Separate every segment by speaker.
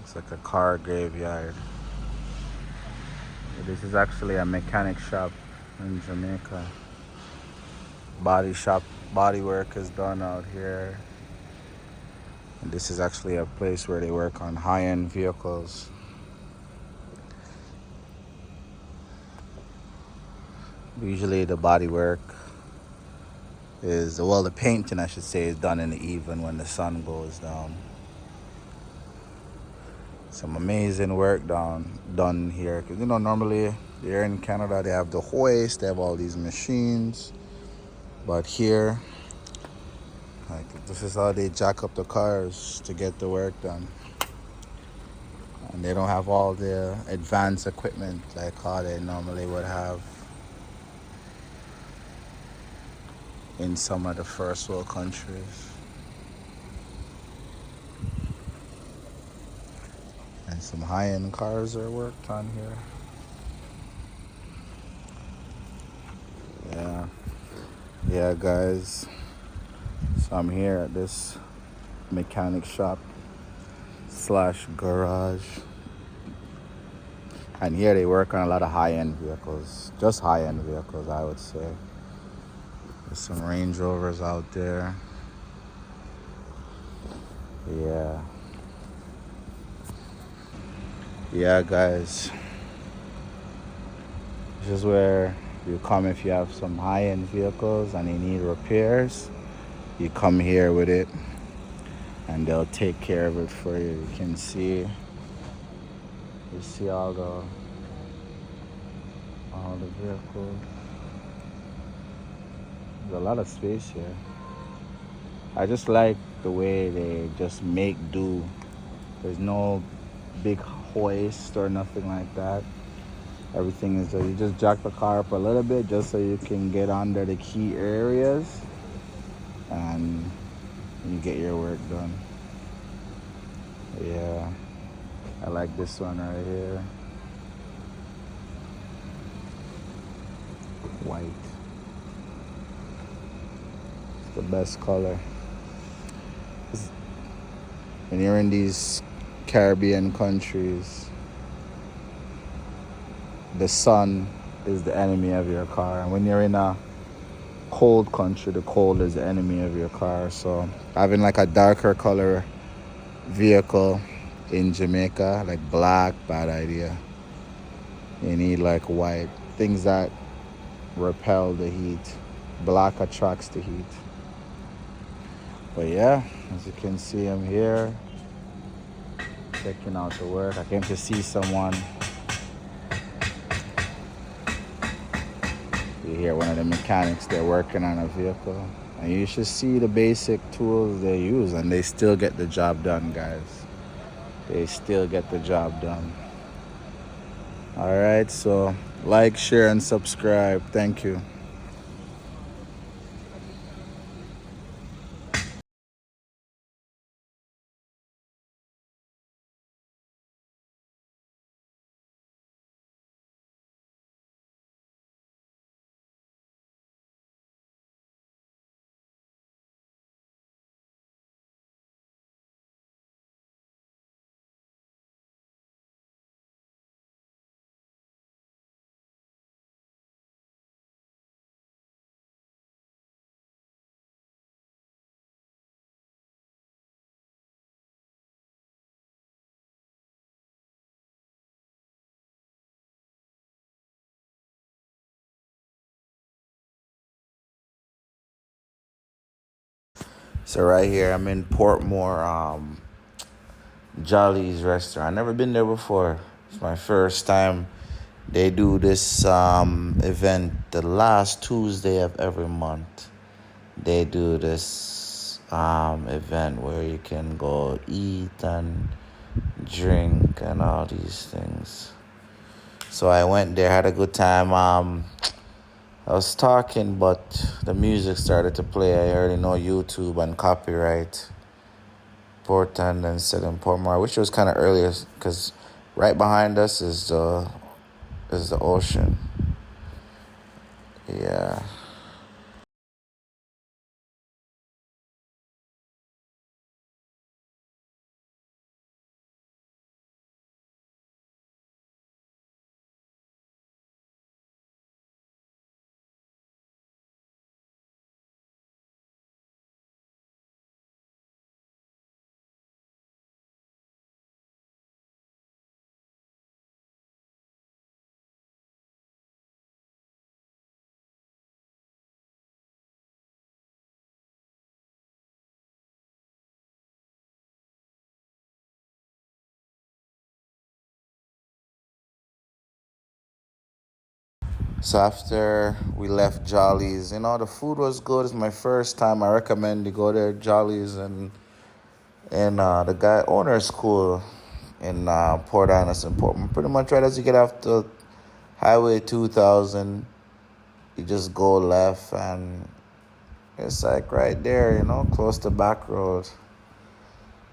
Speaker 1: It's like a car graveyard. This is actually a mechanic shop in Jamaica. Body shop, body work is done out here. And this is actually a place where they work on high-end vehicles. Usually the body work is, well, the painting I should say, is done in the evening when the sun goes down. Some amazing work done here. Because, normally here in Canada they have the hoist, they have all these machines. But here, like, this is how they jack up the cars to get the work done. And they don't have all the advanced equipment like how they normally would have in some of the first world countries. And some high-end cars are worked on here. Yeah guys, so I'm here at this mechanic shop / garage, and here they work on a lot of high-end vehicles, just high-end vehicles I would say. There's some Range Rovers out there. Yeah guys, this is where you come if you have some high-end vehicles and they need repairs. You come here with it and they'll take care of it for you. You can see all the vehicles. There's a lot of space here. I just like the way they just make do. There's no big hoist or nothing like that. Everything is you just jack the car up a little bit just so you can get under the key areas and you get your work done. Yeah, I like this one right here. White. It's the best color. When you're in these Caribbean countries, the sun is the enemy of your car. And when you're in a cold country, the cold is the enemy of your car. So having like a darker color vehicle in Jamaica, like black, bad idea. You need like white, things that repel the heat. Black attracts the heat. But yeah, as you can see, I'm here checking out the work. I came to see someone. You hear one of the mechanics, they're working on a vehicle. And you should see the basic tools they use, and they still get the job done, guys. They still get the job done. All right, so like, share, and subscribe. Thank you. So right here, I'm in Portmore, Jolly's restaurant. Never been there before. It's my first time. They do this event the last Tuesday of every month. They do this event where you can go eat and drink and all these things. So I went there, had a good time. I was talking, but the music started to play. I already know YouTube and copyright. Portland and said in Portmore, which was kind of earlier because right behind us is the ocean. Yeah. So after we left Jolly's, the food was good. It's my first time. I recommend you go there, Jolly's, and the guy owner is cool in Port Anderson, Portland. Pretty much right as you get off the Highway 2000, you just go left, and it's like right there, close to back road.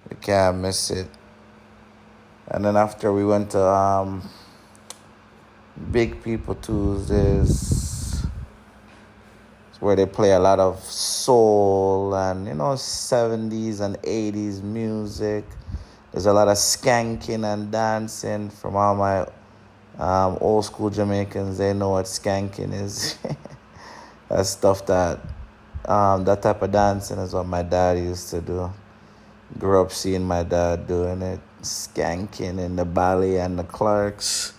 Speaker 1: You can't miss it. And then after we went to Big People Tuesdays, where they play a lot of soul and 70s and 80s music. There's a lot of skanking and dancing from all my old school Jamaicans. They know what skanking is. That's stuff that type of dancing is what my dad used to do. Grew up seeing my dad doing it, skanking in the Bali and the Clarks.